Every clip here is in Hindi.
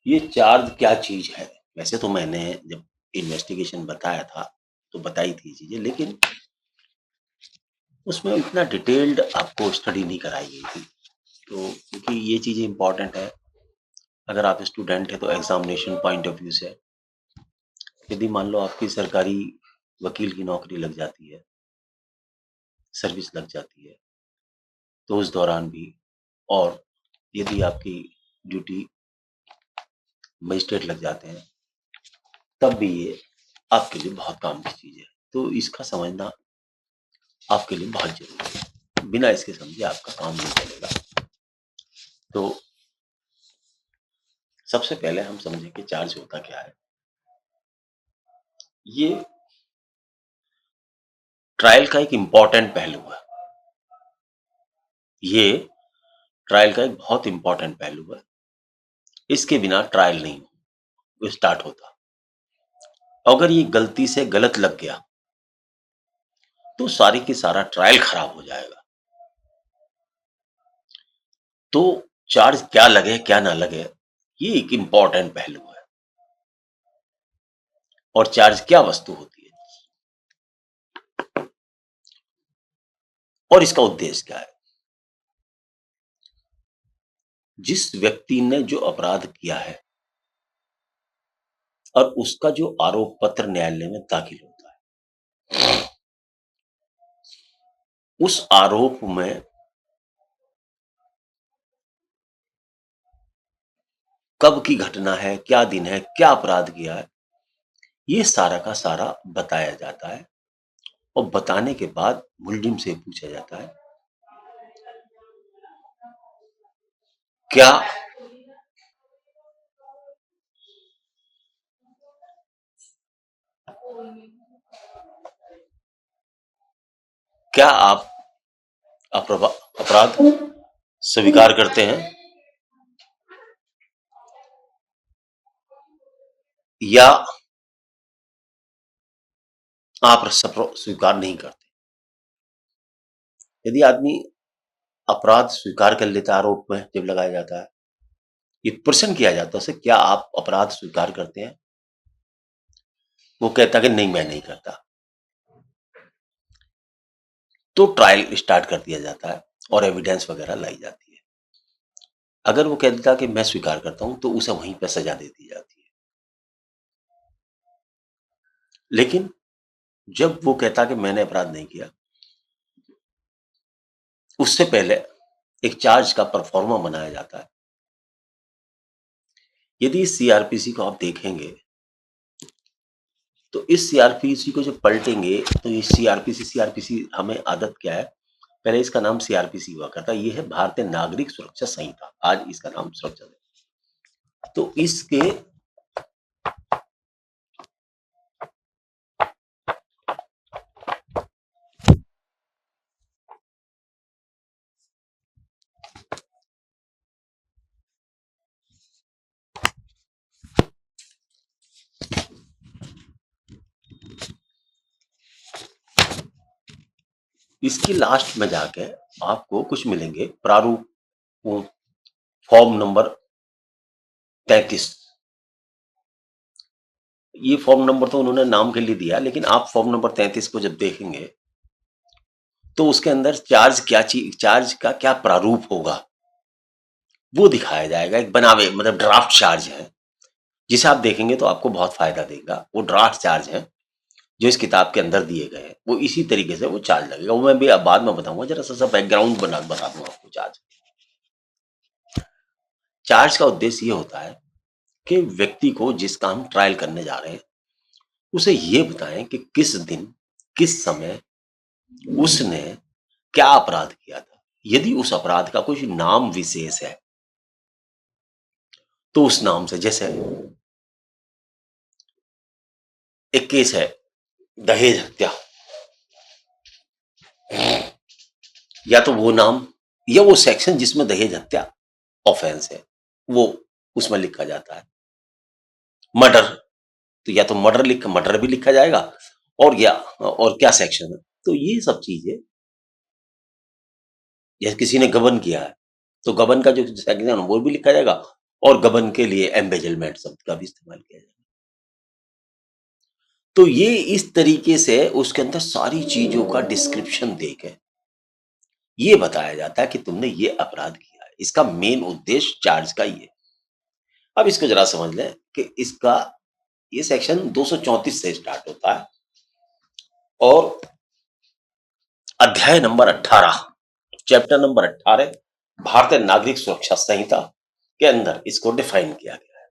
ये चार्ज क्या चीज है? वैसे तो मैंने जब इन्वेस्टिगेशन बताया था तो बताई थी चीजें, लेकिन उसमें इतना डिटेल्ड आपको स्टडी नहीं कराई गई थी। तो क्योंकि ये चीजें इंपॉर्टेंट है, अगर आप स्टूडेंट है तो एग्जामिनेशन पॉइंट ऑफ व्यू से, यदि मान लो आपकी सरकारी वकील की नौकरी लग जाती है, सर्विस लग जाती है, तो उस दौरान भी, और यदि आपकी ड्यूटी मजिस्ट्रेट लग जाते हैं, तब भी ये आपके लिए बहुत काम की चीज है। तो इसका समझना आपके लिए बहुत जरूरी है। बिना इसके समझे आपका काम नहीं चलेगा। तो सबसे पहले हम समझें कि चार्ज होता क्या है। ये ट्रायल का एक इंपॉर्टेंट पहलू है। ये ट्रायल का एक बहुत इंपॉर्टेंट पहलू है। इसके बिना ट्रायल नहीं स्टार्ट होता। अगर ये गलती से गलत लग गया तो सारी की सारा ट्रायल खराब हो जाएगा। तो चार्ज क्या लगे क्या ना लगे, ये एक इंपॉर्टेंट पहलू है। और चार्ज क्या वस्तु होती है और इसका उद्देश्य क्या है। जिस व्यक्ति ने जो अपराध किया है और उसका जो आरोप पत्र न्यायालय में दाखिल होता है, उस आरोप में कब की घटना है, क्या दिन है, क्या अपराध किया है, ये सारा का सारा बताया जाता है। और बताने के बाद मुलजिम से पूछा जाता है क्या क्या आप अपराध स्वीकार करते हैं या आप स्वीकार नहीं करते। यदि आदमी अपराध स्वीकार कर लेता, आरोप में जब लगाया जाता है, ये प्रश्न किया जाता है उसे, क्या आप अपराध स्वीकार करते हैं? वो कहता है कि नहीं, मैं नहीं करता। तो ट्रायल स्टार्ट कर दिया जाता है और एविडेंस वगैरह लाई जाती है। अगर वो कह देता कि मैं स्वीकार करता हूं, तो उसे वहीं पर सजा दे दी जाती है। लेकिन जब वो कहता कि मैंने अपराध नहीं किया, उससे पहले एक चार्ज का परफॉर्मा बनाया जाता है। यदि सीआरपीसी को आप देखेंगे तो इस सीआरपीसी को जब पलटेंगे तो ये सीआरपीसी हमें आदत क्या है, पहले इसका नाम सीआरपीसी हुआ करता, ये है भारतीय नागरिक सुरक्षा संहिता, आज इसका नाम सुरक्षा है। तो इसके इसकी लास्ट में जाके आपको कुछ मिलेंगे प्रारूप, फॉर्म नंबर 33। ये फॉर्म नंबर तो उन्होंने नाम के लिए दिया, लेकिन आप फॉर्म नंबर 33 को जब देखेंगे तो उसके अंदर चार्ज का क्या प्रारूप होगा वो दिखाया जाएगा। एक बनावे मतलब ड्राफ्ट चार्ज है, जिसे आप देखेंगे तो आपको बहुत फायदा देगा। वो ड्राफ्ट चार्ज है जो इस किताब के अंदर दिए गए हैं, वो इसी तरीके से वो चार्ज लगेगा। वो मैं भी अब बाद में बताऊंगा, जरा सा बैकग्राउंड बता दूंगा आपको। चार्ज का उद्देश्य ये होता है कि व्यक्ति को जिसका हम ट्रायल करने जा रहे हैं उसे ये बताएं कि किस दिन किस समय उसने क्या अपराध किया था। यदि उस अपराध का कोई नाम विशेष है तो उस नाम से, जैसे एक केस है दहेज हत्या, या तो वो नाम या वो सेक्शन जिसमें दहेज हत्या ऑफेंस है वो उसमें लिखा जाता है। मर्डर, तो या तो मर्डर भी लिखा जाएगा, और क्या सेक्शन है। तो ये सब चीजें, जैसे किसी ने गबन किया है तो गबन का जो सेक्शन है वो भी लिखा जाएगा, और गबन के लिए एम्बेजलमेंट शब्द का भी इस्तेमाल किया जाएगा। तो ये इस तरीके से उसके अंदर सारी चीजों का डिस्क्रिप्शन देके ये बताया जाता है कि तुमने ये अपराध किया है। इसका मेन उद्देश्य चार्ज का ये है। अब इसको जरा समझ लें कि इसका ये सेक्शन 234 से स्टार्ट होता है और अध्याय नंबर 18, चैप्टर नंबर 18 भारतीय नागरिक सुरक्षा संहिता के अंदर इसको डिफाइन किया गया है।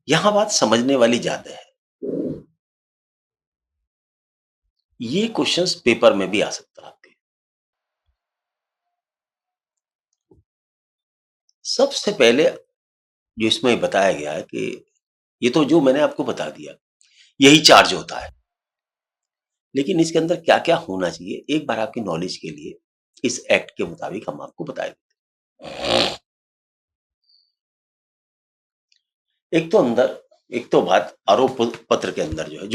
यहां बात समझने वाली ज्यादा है। ये क्वेश्चंस पेपर में भी आ सकता है आपके। सबसे पहले जो इसमें बताया गया है कि ये तो जो मैंने आपको बता दिया, यही चार्ज होता है। लेकिन इसके अंदर क्या-क्या होना चाहिए, एक बार आपकी नॉलेज के लिए इस एक्ट के मुताबिक हम आपको बता देते हैं। एक तो अंदर एक तो बात आरोप पत्र के अंदर जो है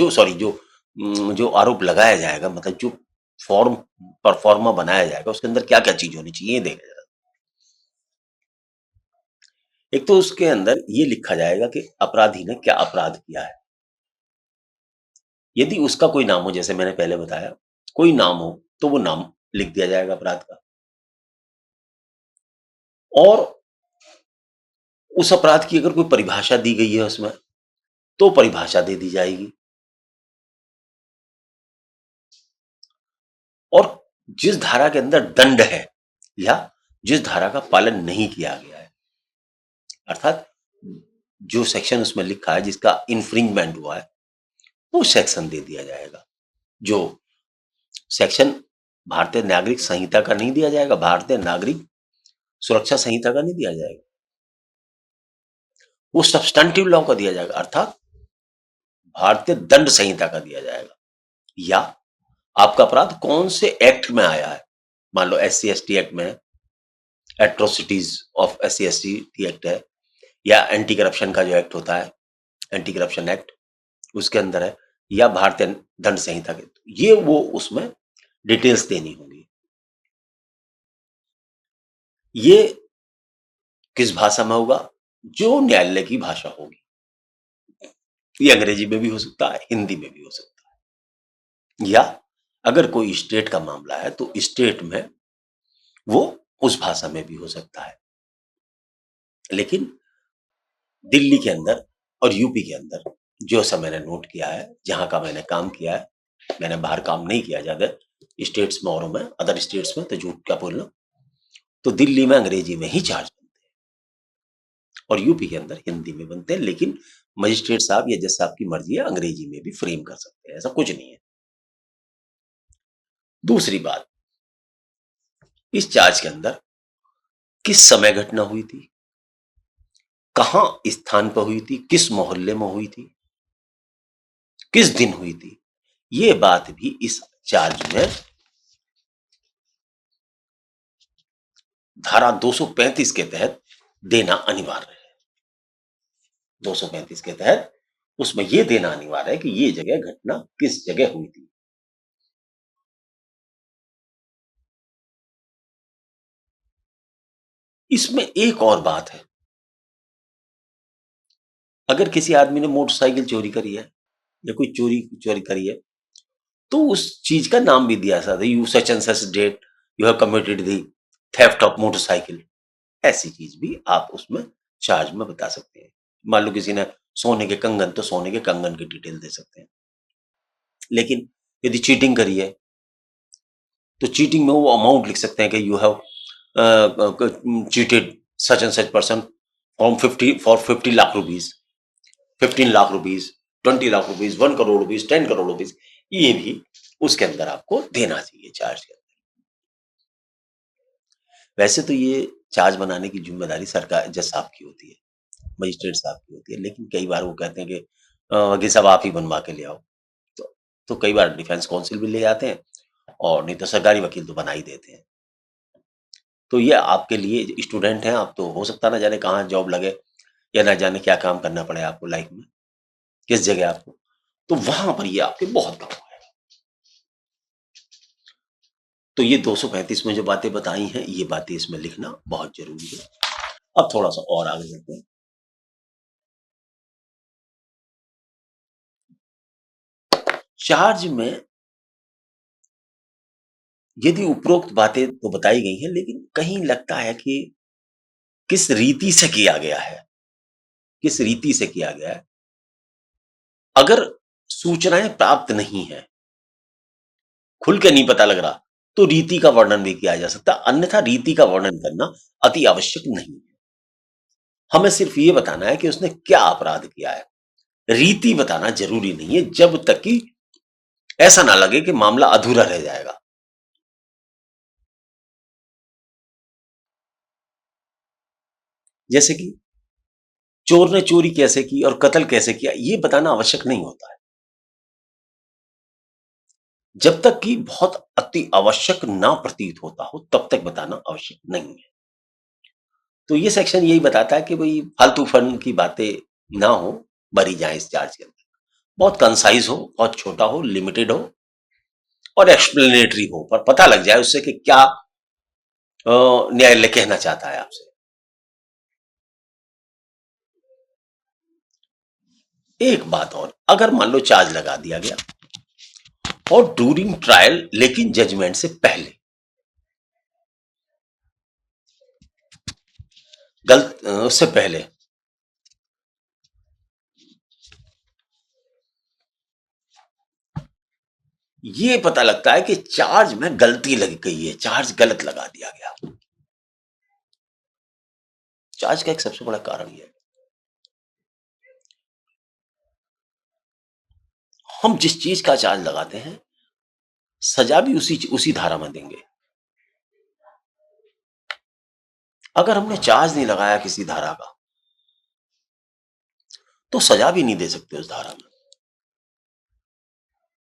जो आरोप लगाया जाएगा, मतलब जो फॉर्म परफॉर्मा बनाया जाएगा, उसके अंदर क्या-क्या चीज होनी चाहिए, ये देखा जाएगा। एक तो उसके अंदर ये लिखा जाएगा कि अपराधी ने क्या अपराध किया है। यदि उसका कोई नाम हो, जैसे मैंने पहले बताया, कोई नाम हो, तो वो नाम लिख दिया जाएगा अपराध का। और उस अपराध की अगर कोई परिभाषा दी गई है उसमें, तो परिभाषा दे दी जाएगी। और जिस धारा के अंदर दंड है या जिस धारा का पालन नहीं किया गया है, अर्थात जो सेक्शन उसमें लिखा है जिसका इन्फ्रिंजमेंट हुआ है, वो सेक्शन दे दिया जाएगा। जो सेक्शन भारतीय नागरिक संहिता का नहीं दिया जाएगा, भारतीय नागरिक सुरक्षा संहिता का नहीं दिया जाएगा, वो सब्सटेंटिव लॉ का दिया जाएगा, अर्थात भारतीय दंड संहिता का दिया जाएगा। या आपका अपराध कौन से एक्ट में आया है, मान लो SC/ST एक्ट में, एट्रोसिटीज ऑफ SC/ST एक्ट है, या एंटी करप्शन का जो एक्ट होता है, एंटी करप्शन एक्ट, उसके अंदर है, या भारतीय दंड संहिता के, ये वो उसमें डिटेल्स देनी होगी। ये किस भाषा में होगा? जो न्यायालय की भाषा होगी। ये अंग्रेजी में भी हो सकता है, हिंदी में भी हो सकता है, या अगर कोई स्टेट का मामला है तो स्टेट में वो उस भाषा में भी हो सकता है। लेकिन दिल्ली के अंदर और यूपी के अंदर जो सा मैंने नोट किया है, जहां का मैंने काम किया है, मैंने बाहर काम नहीं किया ज्यादा, स्टेट्स में और में अदर स्टेट्स में, तो झूठ क्या बोलना, तो दिल्ली में अंग्रेजी में ही चार्ज बनते हैं और यूपी के अंदर हिंदी में बनते हैं। लेकिन मजिस्ट्रेट साहब या जज साहब की मर्जी है, अंग्रेजी में भी फ्रेम कर सकते हैं, ऐसा कुछ नहीं है। दूसरी बात, इस चार्ज के अंदर किस समय घटना हुई थी, कहां स्थान पर हुई थी, किस मोहल्ले में हुई थी, किस दिन हुई थी, ये बात भी इस चार्ज में धारा 235 के तहत देना अनिवार्य है। 235 के तहत उसमें यह देना अनिवार्य है कि ये जगह घटना किस जगह हुई थी। इसमें एक और बात है, अगर किसी आदमी ने मोटरसाइकिल चोरी करी है या कोई चोरी चोरी करी है, तो उस चीज का नाम भी दिया जाता है, you such and such date you have committed the theft of motorcycle. ऐसी चीज भी आप उसमें चार्ज में बता सकते हैं। मान लो किसी ने सोने के कंगन, तो सोने के कंगन की डिटेल दे सकते हैं। लेकिन यदि चीटिंग करी है, तो चीटिंग में वो अमाउंट लिख सकते हैं कि you have cheated such and such person from 50 lakh rupees, 15 lakh rupees, 20 lakh rupees, 1 crore rupees, 10 crore rupees, ये भी उसके अंदर आपको देना चाहिए चार्ज के अंदर। वैसे तो ये चार्ज बनाने की जिम्मेदारी सरकार जज साहब की होती है, मजिस्ट्रेट साहब की होती है, लेकिन कई बार वो कहते हैं कि वकील साहब आप ही बनवा के ले आओ, तो कई बार डिफेंस काउंसिल भी ले आते हैं, और नहीं तो सरकारी वकील तो बना ही देते हैं। तो ये आपके लिए स्टूडेंट हैं आप, तो हो सकता है ना जाने कहाँ जॉब लगे, या ना जाने क्या काम करना पड़े आपको लाइफ में, किस जगह आपको, तो वहां पर ये आपके बहुत काम आएगा। तो ये 235 में जो बातें बताई हैं, ये बातें इसमें लिखना बहुत जरूरी है। अब थोड़ा सा और आगे चलते हैं। चार्ज में यदि उपरोक्त बातें तो बताई गई हैं, लेकिन कहीं लगता है कि किस रीति से किया गया है, किस रीति से किया गया है। अगर सूचनाएं प्राप्त नहीं है, खुल के नहीं पता लग रहा, तो रीति का वर्णन भी किया जा सकता, अन्यथा रीति का वर्णन करना अति आवश्यक नहीं है। हमें सिर्फ ये बताना है कि उसने क्या अपराध किया है। रीति बताना जरूरी नहीं है, जब तक कि ऐसा ना लगे कि मामला अधूरा रह जाएगा। जैसे कि चोर ने चोरी कैसे की और कत्ल कैसे किया, ये बताना आवश्यक नहीं होता है। जब तक कि बहुत अति आवश्यक ना प्रतीत होता हो, तब तक बताना आवश्यक नहीं है। तो ये सेक्शन यही बताता है कि भाई फालतू फन की बातें ना हो, भरी जाए इस चार्ज के अंदर। बहुत कंसाइज हो, बहुत छोटा हो, लिमिटेड हो और एक्सप्लेनेटरी हो, पर पता लग जाए उससे कि क्या न्यायालय कहना चाहता है आपसे। एक बात और, अगर मान लो चार्ज लगा दिया गया और ड्यूरिंग ट्रायल, लेकिन जजमेंट से पहले, उससे पहले ये पता लगता है कि चार्ज में गलती लग गई है, चार्ज गलत लगा दिया गया। चार्ज का एक सबसे बड़ा कारण यह है, हम जिस चीज का चार्ज लगाते हैं, सजा भी उसी धारा में देंगे। अगर हमने चार्ज नहीं लगाया किसी धारा का, तो सजा भी नहीं दे सकते उस धारा में।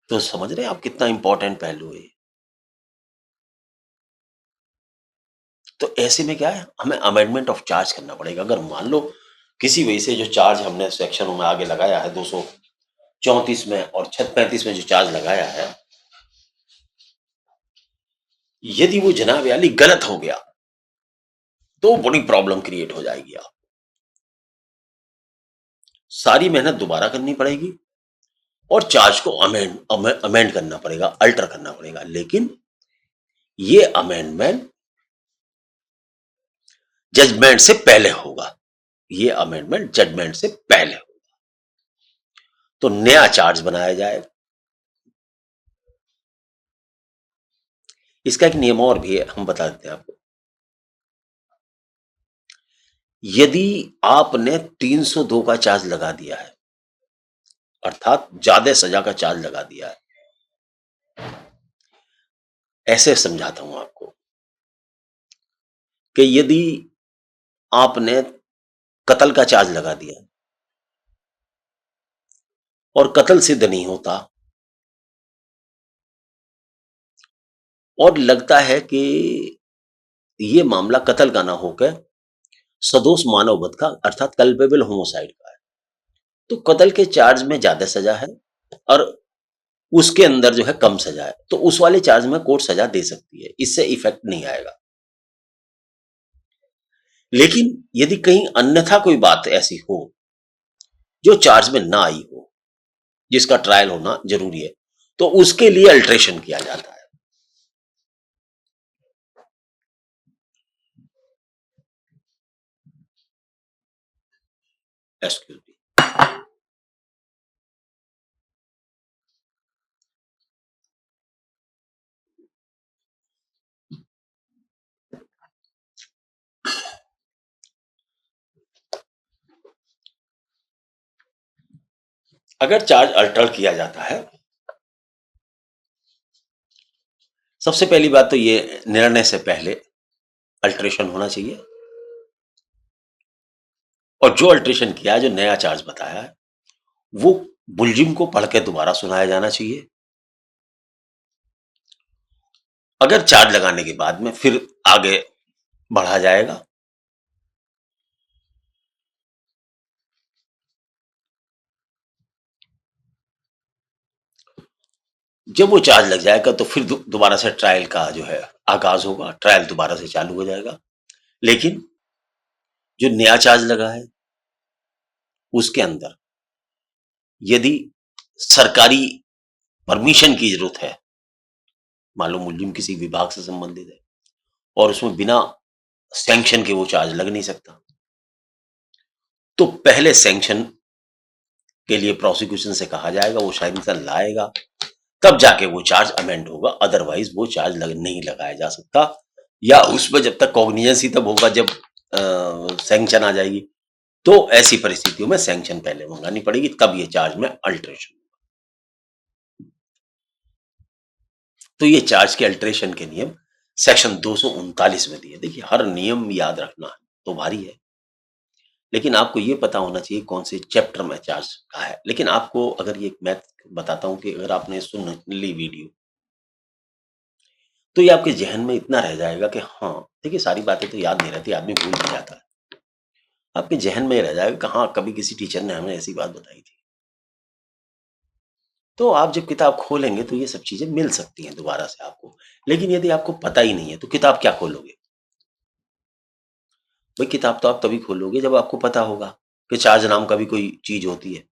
तो समझ रहे हैं आप कितना इंपॉर्टेंट पहलू है। तो ऐसे में क्या है, हमें अमेंडमेंट ऑफ चार्ज करना पड़ेगा। अगर मान लो किसी वजह से जो चार्ज हमने सेक्शन में आगे लगाया है 234 में और 635 में जो चार्ज लगाया है, यदि वो जनाब याली गलत हो गया, तो बड़ी प्रॉब्लम क्रिएट हो जाएगी। आप सारी मेहनत दोबारा करनी पड़ेगी और चार्ज को अमेंड करना पड़ेगा, अल्टर करना पड़ेगा। लेकिन ये अमेंडमेंट जजमेंट से पहले होगा, ये अमेंडमेंट जजमेंट से पहले होगा। तो नया चार्ज बनाया जाए। इसका एक नियम और भी है, हम बता देते हैं आपको। यदि आपने 302 का चार्ज लगा दिया है, अर्थात ज्यादा सजा का चार्ज लगा दिया है, ऐसे समझाता हूं आपको कि यदि आपने कत्ल का चार्ज लगा दिया और कत्ल सिद्ध नहीं होता और लगता है कि ये मामला कत्ल का ना होकर सदोष मानव वध का, अर्थात कल्पेबल होमोसाइड का है, तो कत्ल के चार्ज में ज्यादा सजा है और उसके अंदर जो है कम सजा है, तो उस वाले चार्ज में कोर्ट सजा दे सकती है, इससे इफेक्ट नहीं आएगा। लेकिन यदि कहीं अन्यथा कोई बात ऐसी हो जो चार्ज में ना आई हो, जिसका ट्रायल होना जरूरी है, तो उसके लिए अल्ट्रेशन किया जाता है। Excuse me. अगर चार्ज अल्टर किया जाता है, सबसे पहली बात तो ये निर्णय से पहले अल्ट्रेशन होना चाहिए, और जो अल्ट्रेशन किया है, जो नया चार्ज बताया है, वो मुलजिम को पढ़ के दोबारा सुनाया जाना चाहिए। अगर चार्ज लगाने के बाद में फिर आगे बढ़ा जाएगा, जब वो चार्ज लग जाएगा तो फिर दोबारा से ट्रायल का जो है आगाज होगा, ट्रायल दोबारा से चालू हो जाएगा। लेकिन जो नया चार्ज लगा है उसके अंदर यदि सरकारी परमिशन की जरूरत है, मान लो मुलजिम किसी विभाग से संबंधित है और उसमें बिना सैंक्शन के वो चार्ज लग नहीं सकता, तो पहले सैंक्शन के लिए प्रोसिक्यूशन से कहा जाएगा, वो शायद इंसान लाएगा, तब जाके वो चार्ज अमेंड होगा, अदरवाइज वो चार्ज नहीं लगाया जा सकता। या उसमें जब तक कॉग्निजेंस ही तब होगा जब सैंक्शन आ जाएगी, तो ऐसी परिस्थितियों में सैंक्शन पहले मंगानी पड़ेगी, तब ये चार्ज में अल्टरेशन। तो ये चार्ज के अल्टरेशन के नियम सेक्शन 239 में दिए। देखिए, हर नियम याद रखना तो भारी है, लेकिन आपको ये पता होना चाहिए कौन से चैप्टर में चार्ज का है। लेकिन आपको अगर ये मैं बताता हूं कि अगर आपने सुन ली वीडियो, तो ये आपके जहन में इतना रह जाएगा कि हाँ, देखिए सारी बातें तो याद नहीं रहती, आदमी भूल भी जाता है। आपके जहन में रह जाएगा कि हाँ, कभी किसी टीचर ने हमें ऐसी बात बताई थी। तो आप जब किताब खोलेंगे तो ये सब चीजें मिल सकती हैं दोबारा से आपको। लेकिन यदि आपको पता ही नहीं है तो किताब क्या खोलोगे? भाई, किताब तो आप तभी खोलोगे जब आपको पता होगा कि चार्ज नाम का भी कोई चीज होती है।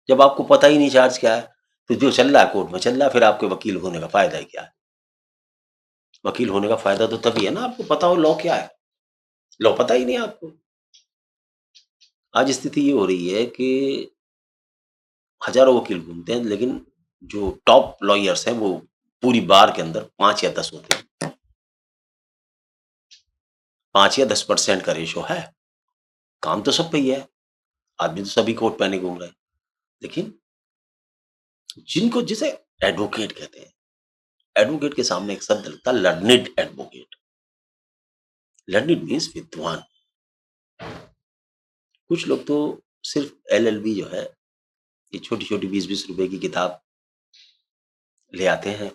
जब आपको पता ही नहीं चार्ज क्या है, तो जो चल रहा है कोर्ट में चल रहा है, फिर आपके वकील होने का फायदा ही क्या है? वकील होने का फायदा तो तभी है ना, आपको पता हो लॉ क्या है। लॉ पता ही नहीं है आपको। आज स्थिति ये हो रही है कि हजारों वकील घूमते हैं, लेकिन जो टॉप लॉयर्स हैं वो पूरी बार के अंदर 5 या 10 होते हैं। 5 या 10% का रेशो है। काम तो सब पे ही है। आदमी तो सभी कोट पहने घूम रहे हैं। लेकिन जिनको जिसे एडवोकेट कहते हैं, एडवोकेट के सामने एक शब्द लगता है लर्निड एडवोकेट। लर्निड मीन्स विद्वान। कुछ लोग तो सिर्फ एलएलबी जो है, ये छोटी-छोटी 20-20 रुपए की किताब ले आते हैं।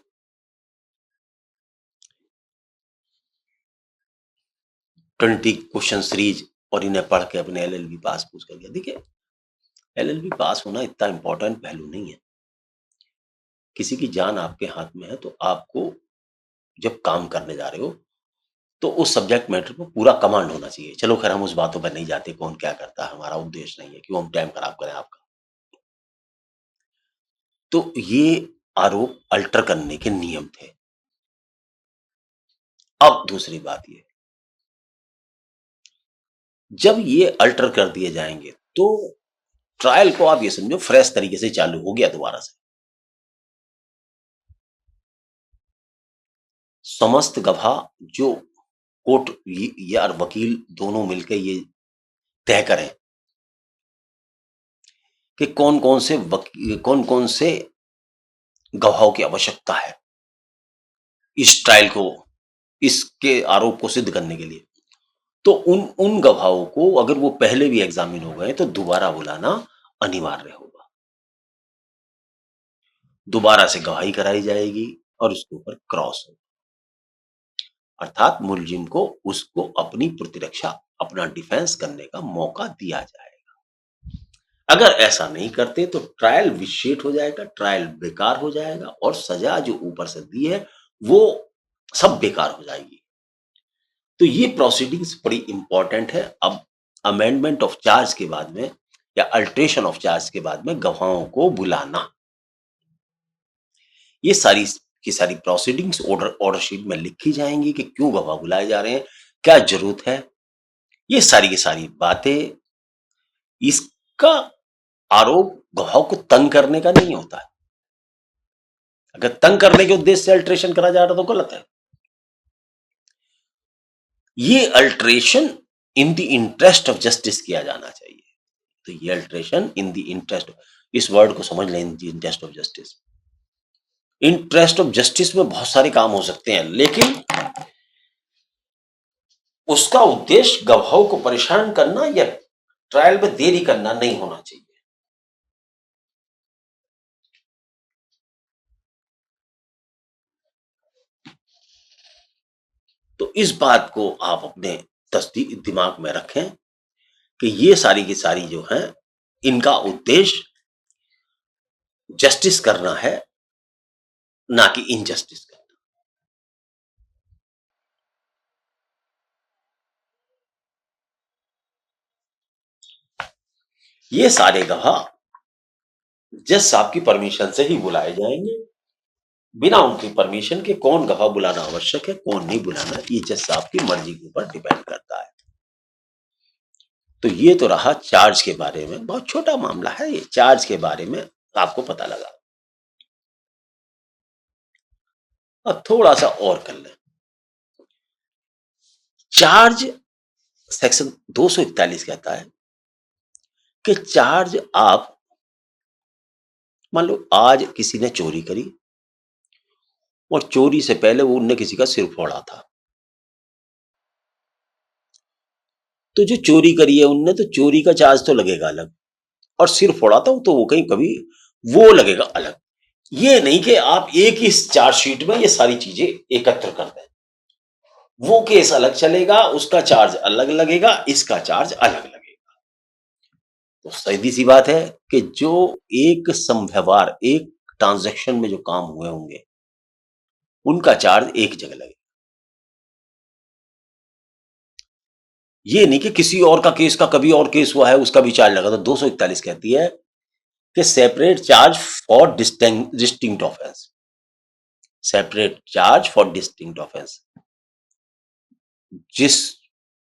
20 क्वेश्चन सीरीज और इन्हें पढ़ के अपने एलएलबी पास पूछ कर गया। देखिए, एलएलबी पास होना इतना इंपॉर्टेंट पहलू नहीं है। किसी की जान आपके हाथ में है, तो आपको जब काम करने जा रहे हो, तो उस सब्जेक्ट मैटर पे पूरा कमांड होना चाहिए। चलो खैर, हम उस बातों पर नहीं जाते, कौन क्या करता है, हमारा उद्देश्य नहीं है, क्यों हम टाइम खराब करें आपका। तो ये आरोप अल्टर करने के नियम थे। अब दूसरी बात ये, जब ये अल्टर कर दिए जाएंगे, तो ट्रायल को आप ये समझो फ्रेश तरीके से चालू हो गया दोबारा से। समस्त गवाह जो कोर्ट या वकील दोनों मिलकर ये तय करें कि कौन कौन से गवाहों की आवश्यकता है इस ट्रायल को, इसके आरोप को सिद्ध करने के लिए, तो उन उन गवाहों को अगर वो पहले भी एग्जामिन हो गए तो दोबारा बुलाना अनिवार्य होगा। दोबारा से गवाही कराई जाएगी और उसके ऊपर क्रॉस होगा, अर्थात मुलजिम को उसको अपनी प्रतिरक्षा, अपना डिफेंस करने का मौका दिया जाएगा। अगर ऐसा नहीं करते तो ट्रायल विशेष हो जाएगा, ट्रायल बेकार हो जाएगा और सजा जो ऊपर से दी है वो सब बेकार हो जाएगी। तो ये प्रोसीडिंग्स बड़ी इंपॉर्टेंट है। अब अमेंडमेंट ऑफ चार्ज के बाद में या अल्ट्रेशन ऑफ चार्ज के बाद में गवाहों को बुलाना, ये सारी की सारी प्रोसीडिंग्स ऑर्डर शीट में लिखी जाएंगी कि क्यों गवाह बुलाए जा रहे हैं, क्या जरूरत है। ये सारी की सारी बातें, इसका आरोप गवाह को तंग करने का नहीं होता है। अगर तंग करने के उद्देश्य से अल्ट्रेशन करा जा रहा तो गलत है। ये alteration in the interest of justice किया जाना चाहिए। तो ये अल्ट्रेशन इन द इंटरेस्ट, इस वर्ड को समझ लें, in the interest of justice. Interest of justice में बहुत सारे काम हो सकते हैं, लेकिन उसका उद्देश्य गवाहों को परेशान करना या ट्रायल में देरी करना नहीं होना चाहिए। तो इस बात को आप अपने तस्दीक दिमाग में रखें कि ये सारी की सारी जो है, इनका उद्देश्य जस्टिस करना है, ना कि इनजस्टिस करना। ये सारे गवाह जज साहब की परमिशन से ही बुलाए जाएंगे। बिना उनकी परमिशन के कौन गवाह बुलाना आवश्यक है, कौन नहीं बुलाना, ये जज साहब की मर्जी के ऊपर डिपेंड करता है। तो ये तो रहा चार्ज के बारे में, बहुत छोटा मामला है ये, चार्ज के बारे में आपको पता लगा। अब थोड़ा सा और कर लें। चार्ज सेक्शन 241 कहता है कि चार्ज आप मान लो आज किसी ने चोरी करी और चोरी से पहले वो उनने किसी का सिर फोड़ा था, तो जो चोरी करी है उनने, तो चोरी का चार्ज तो लगेगा अलग, और सिर फोड़ा था तो वो कहीं कभी वो लगेगा अलग। ये नहीं कि आप एक ही चार्जशीट में ये सारी चीजें एकत्र कर दें, वो केस अलग चलेगा, उसका चार्ज अलग लगेगा, इसका चार्ज अलग लगेगा। तो सीधी सी बात है कि जो एक समव्यवहार, एक ट्रांजैक्शन में जो काम हुए होंगे उनका चार्ज एक जगह लगेगा। ये नहीं कि किसी और का केस का कभी और केस हुआ है उसका भी चार्ज लगा। तो 241 कहती है कि separate charge for distinct offence, separate charge for distinct offence. जिस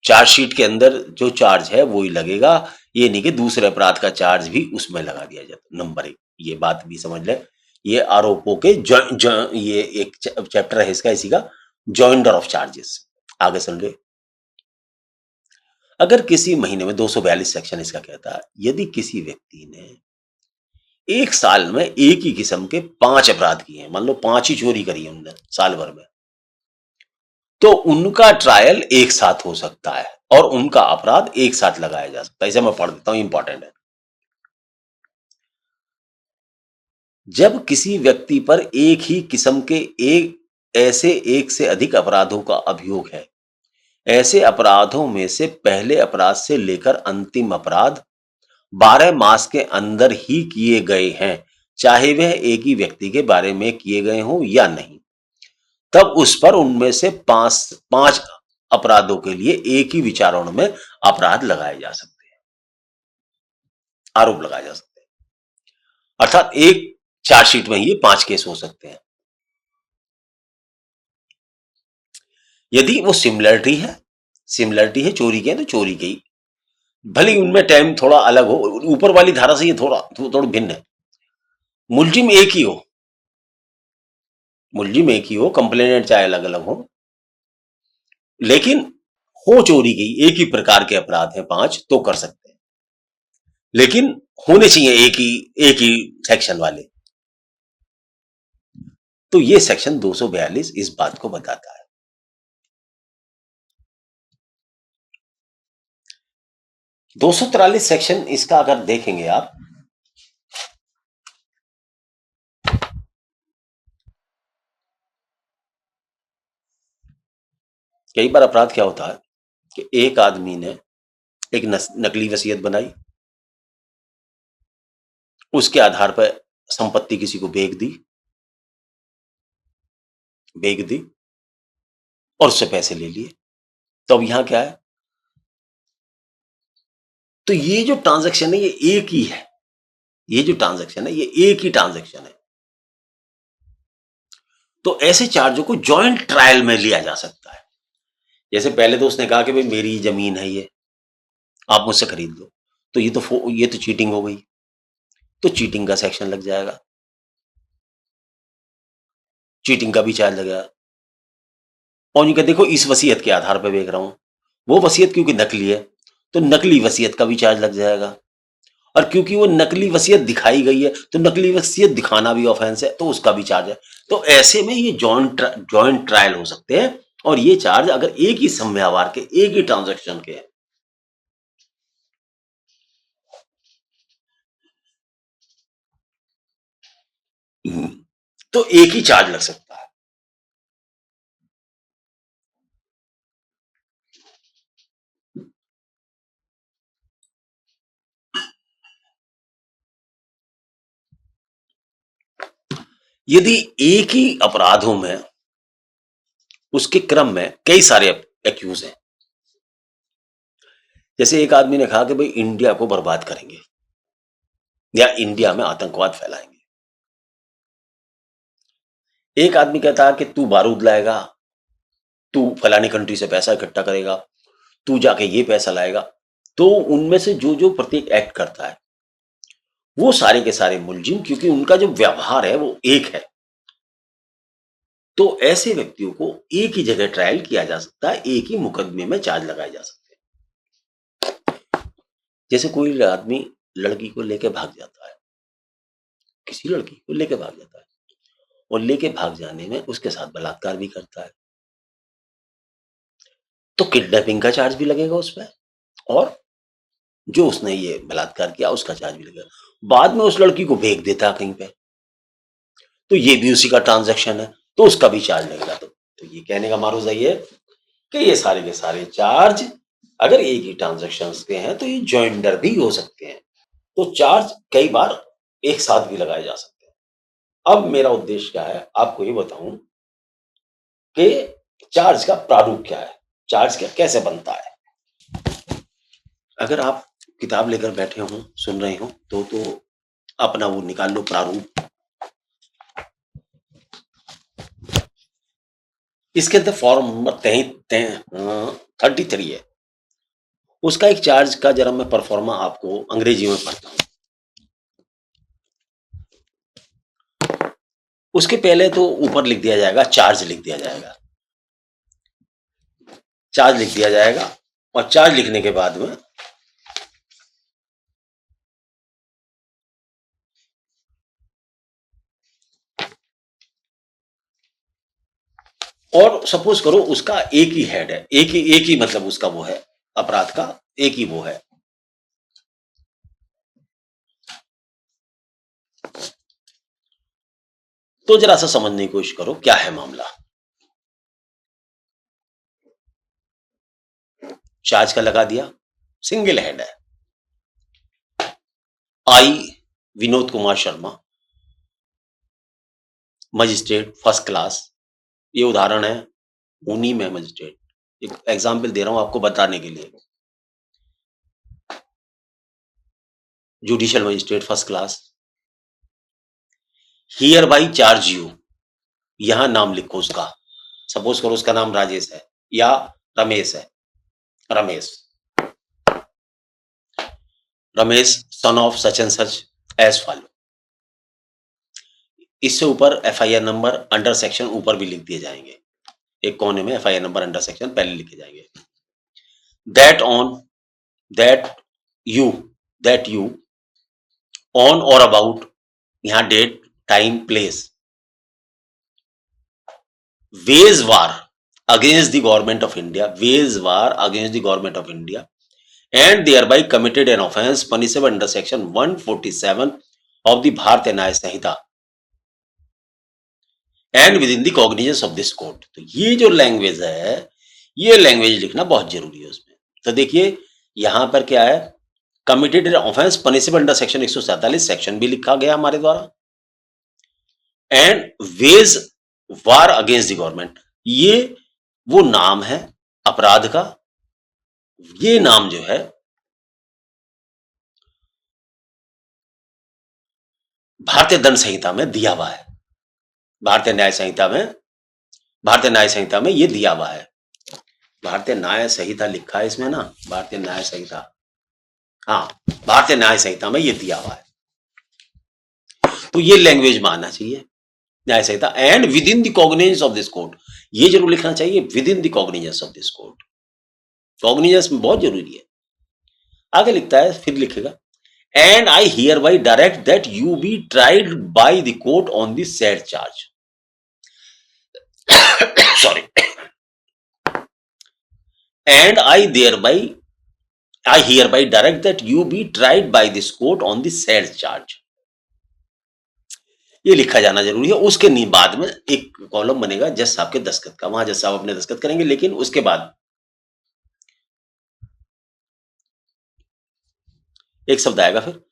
चार्जशीट के अंदर जो चार्ज है वो ही लगेगा, ये नहीं कि दूसरे अपराध का चार्ज भी उसमें लगा दिया जाता। नंबर एक, ये बात भी समझ ले, ये आरोपों के ये एक चैप्टर है इसका, इसी का जॉइंडर ऑफ चार्जेस। आगे सुन ले। अगर किसी महीने में 242 सेक्शन इसका कहता है, यदि किसी व्यक्ति ने एक साल में एक ही किस्म के 5 अपराध किए हैं, मान लो 5 ही चोरी करी है उनने साल भर में, तो उनका ट्रायल एक साथ हो सकता है और उनका अपराध एक साथ लगाया जा सकता है। इसे मैं पढ़ देता हूं, इंपॉर्टेंट है। जब किसी व्यक्ति पर एक ही किस्म के एक से अधिक अपराधों का अभियोग है, ऐसे अपराधों में से पहले अपराध से लेकर अंतिम अपराध 12 मास के अंदर ही किए गए हैं, चाहे वह एक ही व्यक्ति के बारे में किए गए हों या नहीं, तब उस पर उनमें से पांच अपराधों के लिए एक ही विचारणा में अपराध लगाए जा सकते हैं, आरोप लगाए जा सकते हैं। अर्थात एक चार्जशीट में ये 5 केस हो सकते हैं। यदि वो सिमिलरिटी है चोरी के, तो चोरी के ही, भले ही उनमें टाइम थोड़ा अलग हो, ऊपर वाली धारा से ये थोड़ा भिन्न है। मुलजिम एक ही हो, कंप्लेनेंट चाहे अलग अलग हो, लेकिन हो चोरी की, एक ही प्रकार के अपराध हैं 5, तो कर सकते हैं, लेकिन होने चाहिए एक ही सेक्शन वाले। तो ये सेक्शन 242 इस बात को बताता है। 243 सेक्शन इसका अगर देखेंगे आप, कई बार अपराध क्या होता है कि एक आदमी ने एक नकली वसीयत बनाई, उसके आधार पर संपत्ति किसी को बेच दी और उससे पैसे ले लिए। तो अब यहां क्या है, तो ये जो ट्रांजैक्शन है ये एक ही है, ये जो ट्रांजैक्शन है ये एक ही ट्रांजैक्शन है। तो ऐसे चार्जों को जॉइंट ट्रायल में लिया जा सकता है। जैसे पहले तो उसने कहा कि भाई मेरी जमीन है ये, आप मुझसे खरीद लो, तो ये तो चीटिंग हो गई, तो चीटिंग का सेक्शन लग जाएगा, चीटिंग का भी चार्ज लगेगा। और ये देखो इस वसीयत के आधार पर बेच रहा हूं, वो वसीयत क्योंकि नकली है तो नकली वसीयत का भी चार्ज लग जाएगा, और क्योंकि वो नकली वसीयत दिखाई गई है तो नकली वसीयत दिखाना भी ऑफेंस है, तो उसका भी चार्ज है। तो ऐसे में ये जॉइंट ट्रायल हो सकते हैं, और ये चार्ज अगर एक ही समव्यवहार के, एक ही ट्रांजैक्शन के हैं। तो एक ही चार्ज लग सकता है। यदि एक ही अपराधों में, उसके क्रम में कई सारे एक्यूज हैं, जैसे एक आदमी ने कहा कि भाई इंडिया को बर्बाद करेंगे, या इंडिया में आतंकवाद फैलाएंगे। एक आदमी कहता है कि तू बारूद लाएगा, तू फलानी कंट्री से पैसा इकट्ठा करेगा, तू जाके ये पैसा लाएगा। तो उनमें से जो जो प्रत्येक एक्ट करता है वो सारे के सारे मुलजिम, क्योंकि उनका जो व्यवहार है वो एक है। तो ऐसे व्यक्तियों को एक ही जगह ट्रायल किया जा सकता है, एक ही मुकदमे में चार्ज लगाए जा सकते हैं। जैसे कोई आदमी लड़की को लेके भाग जाता है, किसी लड़की को लेके भाग जाता है और लेके भाग जाने में उसके साथ बलात्कार भी करता है, तो किडनैपिंग का चार्ज भी लगेगा उस पर, और जो उसने ये बलात्कार किया उसका चार्ज भी लगेगा। बाद में उस लड़की को फेंक देता है कहीं पे, तो ये भी उसी का ट्रांजैक्शन है, तो उसका भी चार्ज लगेगा। तो ये कहने का मारूजा ये है कि ये सारे के सारे चार्ज अगर एक ही ट्रांजैक्शन के हैं तो ये जॉइंडर भी हो सकते हैं, तो चार्ज कई बार एक साथ भी लगाए जा सकते हैं। अब मेरा उद्देश्य क्या है, आपको ये बताऊं कि चार्ज का प्रारूप क्या है, चार्ज क्या कैसे बनता है। अगर आप किताब लेकर बैठे हो, सुन रहे हो, तो अपना वो निकाल लो प्रारूप। इसके अंदर फॉर्म नंबर 33 है, उसका एक चार्ज का जरा मैं परफॉर्मा आपको अंग्रेजी में पढ़ता हूं। उसके पहले तो ऊपर लिख दिया जाएगा, चार्ज लिख दिया जाएगा, चार्ज लिख दिया जाएगा, और चार्ज लिखने के बाद में और सपोज करो उसका एक ही हेड है, एक ही मतलब उसका वो है, अपराध का एक ही वो है। तो जरा सा समझने की कोशिश करो क्या है मामला। चार्ज का लगा दिया, सिंगल हेड है, I Vinod Kumar Sharma, magistrate first class. ये उदाहरण है उन्हीं में मजिस्ट्रेट, एक एग्जाम्पल दे रहा हूं आपको बताने के लिए। Judicial magistrate first class, hereby charge you, यहां नाम लिखो उसका। सपोज करो उसका नाम राजेश है या रमेश है, Ramesh, Ramesh son of such and such as follow. इससे ऊपर एफआईआर नंबर अंडर सेक्शन ऊपर भी लिख दिए जाएंगे, एक कोने में एफआईआर नंबर अंडर सेक्शन पहले लिखे जाएंगे। That on that you that you on or about, यहां date time place, waged war against the government of India, waged war against the government of India and thereby committed an offense punishable under section 147 of the Bharatiya न्याय संहिता and within the cognizance of this court। तो ये जो लैंग्वेज है, ये लैंग्वेज लिखना बहुत जरूरी है उसमें। तो देखिए यहां पर क्या है, committed an offence punishable under section 147 section भी लिखा गया हमारे द्वारा, and waged war against the government, ये वो नाम है अपराध का, ये नाम जो है भारतीय दंड संहिता में दिया हुआ है, भारतीय न्याय संहिता में, भारतीय न्याय संहिता में ये दिया हुआ है। भारतीय न्याय संहिता लिखा है इसमें ना, भारतीय न्याय संहिता, हाँ भारतीय न्याय संहिता में ये दिया हुआ है। तो ये लैंग्वेज में आना चाहिए Nyaya Sanhita, and within the cognizance of this court, ये जरूर लिखना चाहिए within the cognizance of this court, cognizance में बहुत जरूरी है। आगे लिखता है, फिर लिखेगा and I hereby direct that you be tried by the court on the said charge, sorry, and I hereby direct that you be tried by this court on the said charge। ये लिखा जाना जरूरी है। उसके बाद में एक कॉलम बनेगा जज साहब के दस्तखत का, वहां जज साहब अपने दस्तखत करेंगे, लेकिन उसके बाद एक शब्द आएगा, फिर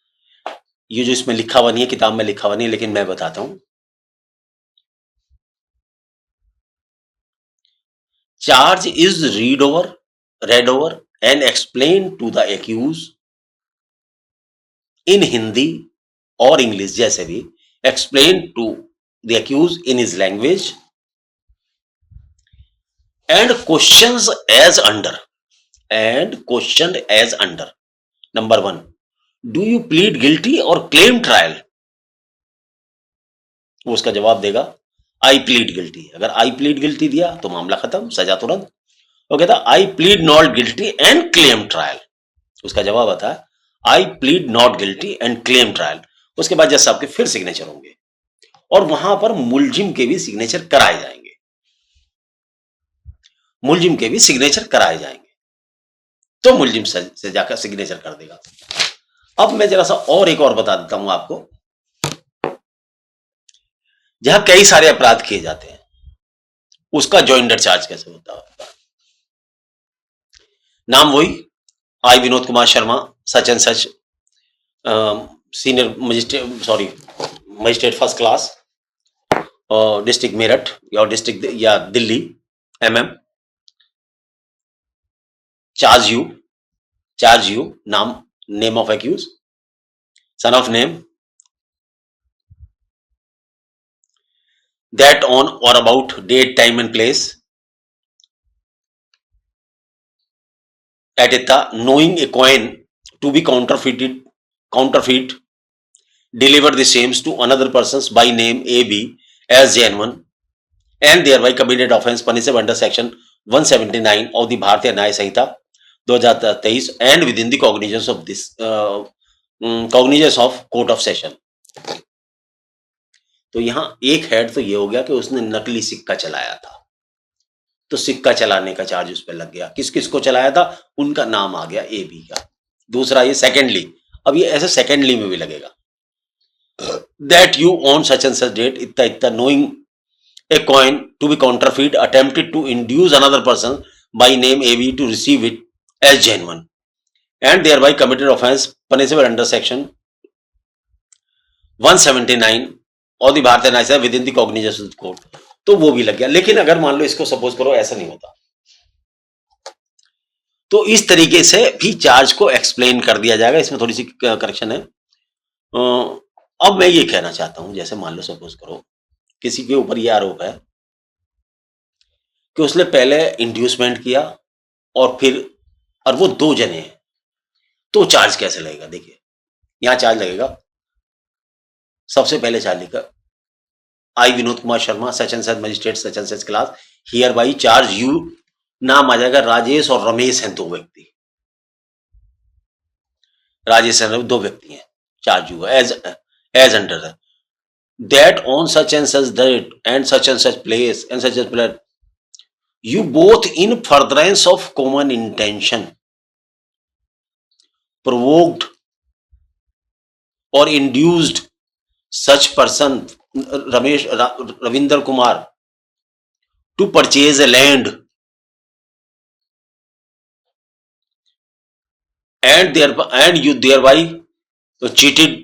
ये जो इसमें लिखा हुआ नहीं है, किताब में लिखा हुआ नहीं है, लेकिन मैं बताता हूं, charge is read over and explained to the accused in Hindi और इंग्लिश जैसे भी, explain to the accused in his language and questions as under. Number 1, do you plead guilty or claim trial? वो उसका जवाब देगा आई प्लीड गिल्टी। अगर आई प्लीड गिल्टी दिया तो मामला खत्म, सजा तुरंत। वो कहता I plead not guilty and claim trial. उसका जवाब आता है I plead not guilty and claim trial. उसके बाद जज साहब के फिर सिग्नेचर होंगे और वहां पर मुलजिम के भी सिग्नेचर कराए जाएंगे, मुलजिम के भी सिग्नेचर कराए जाएंगे, तो मुलजिम से जाकर सिग्नेचर कर देगा। अब मैं जरा सा और एक और बता देता हूं आपको, जहां कई सारे अपराध किए जाते हैं उसका जॉइंडर चार्ज कैसे होता है। नाम वही, I Vinod Kumar Sharma, such and such, senior magistrate first class, district Meerut या डिस्ट्रिक्ट या दिल्ली MM, चार्ज यू नाम, name of accuse, son of name, that on or about date, time and place, at it, knowing a coin to be counterfeit, deliver the same to another persons by name AB as genuine and thereby committed offense punishable under section 179 of the Bharatiya Nyaya Samhita 2023 and within the cognizance of this cognizance of court of session। तो यहां एक हेड तो ये हो गया कि उसने नकली सिक्का चलाया था, तो सिक्का चलाने का चार्ज उस पर लग गया। किस किस को चलाया था, उनका नाम आ गया AB का। दूसरा ये सेकेंडली, अब ये ऐसे सेकेंडली में भी लगेगा, that you on such and such date इतना इतना knowing a coin to be counterfeit attempted to induce another person by name AB to receive it as genuine and thereby committed offence punishable under section 179 और the Bharatiya Nyaya Sanhita within the cognisance code, तो वो भी लग गया। लेकिन अगर मान लो इसको सपोज करो ऐसा नहीं होता, तो इस तरीके से भी चार्ज को एक्सप्लेन कर दिया जाएगा। इसमें थोड़ी सी करेक्शन है। अब मैं ये कहना चाहता हूं, जैसे मान लो सपोज करो किसी के ऊपर ये आरोप है कि उसने पहले इंड्यूसमेंट किया और फिर, और वो 2 जने हैं, तो चार्ज कैसे लगेगा। देखिए यहां चार्ज लगेगा, सबसे पहले चार्ज लिखा I Vinod Kumar Sharma such and such magistrate such and such class, hereby charge you, नाम आ जाएगा राजेश और रमेश हैं 2 व्यक्ति, राजेश और 2 व्यक्ति हैं, charge you as under that on such and such date and such place and such place you both in furtherance of common intention provoked or induced such person Ravinder Kumar to purchase a land and you thereby cheated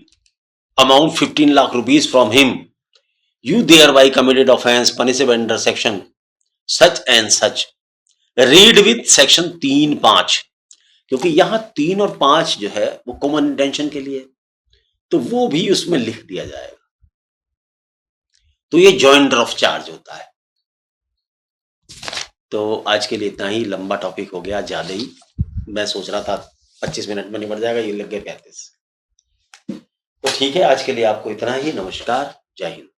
amount 15 lakh rupees from him, you thereby committed offense punishable under section such and such, read with section 3-5, क्योंकि यहां 3 और 5 जो है वो कॉमन इंटेंशन के लिए, तो वो भी उसमें लिख दिया जाएगा। तो ये जॉइंडर ऑफ चार्ज होता है। तो आज के लिए इतना ही, लंबा टॉपिक हो गया, ज्यादा ही। मैं सोच रहा था 25 मिनट में निपट जाएगा, ये लग गए 35। तो ठीक है, आज के लिए आपको इतना ही। नमस्कार, जय हिंद।